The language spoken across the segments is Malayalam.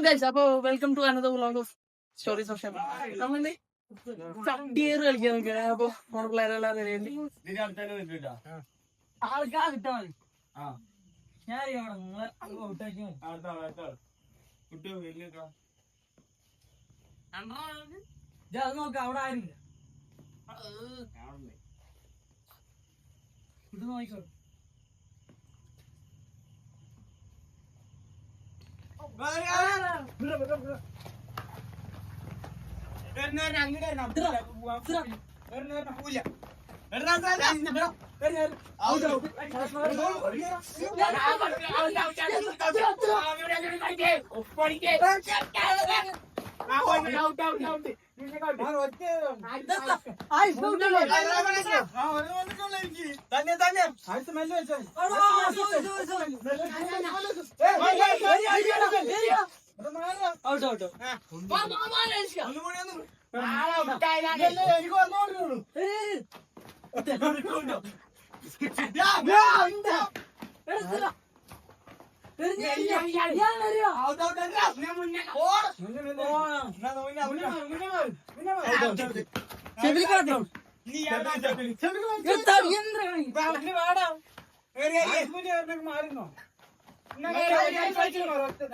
ഗൈസ്, അപ്പൊ welcome to another vlog of stories of Shema. നമ്മള് ചട്ടിയേറ് കളിക്കാൻ നോക്കിയാണ്. അപ്പൊ നമ്മുടെ പിള്ളേരെല്ലാം റെഡി. ആൾക്കാർ കിട്ടാ മതി. ഞാൻ നോക്കാം, അവിടെ ആരില്ല. ഇത് നോക്കിക്കോ.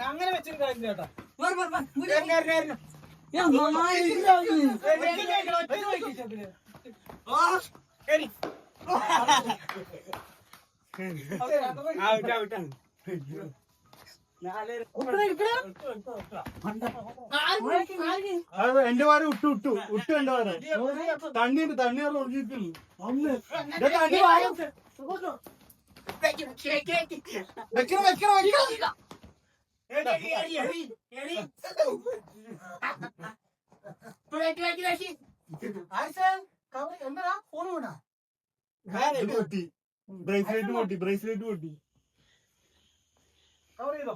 അങ്ങനെ വെച്ചിട്ട് ചേട്ടാ എന്റെ വാരം ഉട്ടു എന്റെ വാരം തണ്ണീർ ഒഴിച്ചിട്ടില്ല. എന്താ ഫോൺ വേണ ബ്രേസ്ലെറ്റ് പൊട്ടി കവർ ചെയ്തോ.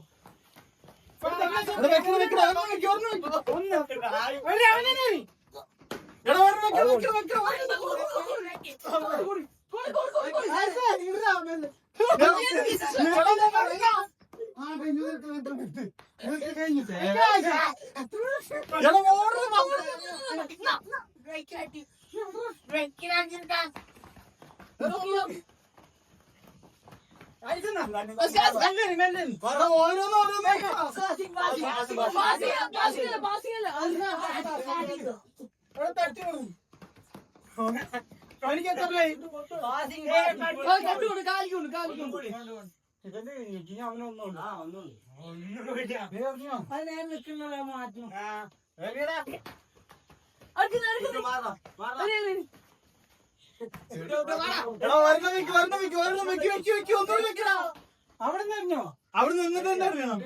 അവിടെ നിന്നിട്ട് തന്നെ അറിയണം.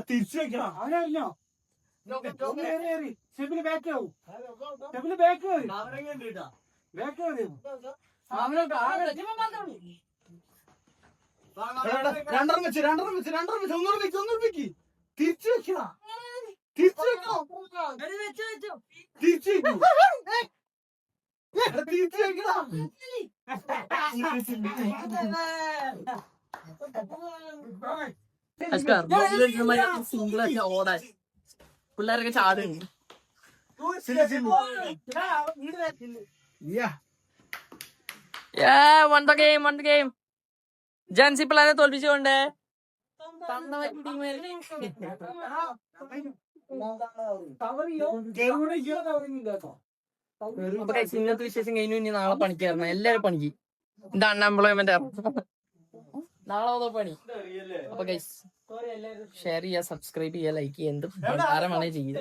തിരിച്ചു വെക്കണം. അവനറിഞ്ഞോ സ്റ്റെപ്പിന് ബാക്ക് ആവും. സ്റ്റെപ്പിന് ബാക്ക് രണ്ടെണ്ണം വെച്ച് ഒന്നൂടെ വെക്ക്. തിരിച്ചു വെക്കണം. തിരിച്ചു വെക്കണം. ഓടാൻ പിള്ളേരൊക്കെ ചാടുന്നു. വൺ ദ ഗെയിം ജാൻസി പിള്ളേരെ തോൽപ്പിച്ചുകൊണ്ട് ഇന്നത്തെ വിശേഷം കഴിഞ്ഞു. ഇനി നാളെ പണിക്കായിരുന്നു. എല്ലാരും പണിക്ക്. ഇത് അൺഎംപ്ലോയ്മെന്റ് നാളെ പണി. അപ്പൊ ഗൈസ് ഷെയർ ചെയ്യുക, സബ്സ്ക്രൈബ് ചെയ്യുക, ലൈക്ക് ചെയ്യുക, എന്ത് വേണേ ചെയ്യുക.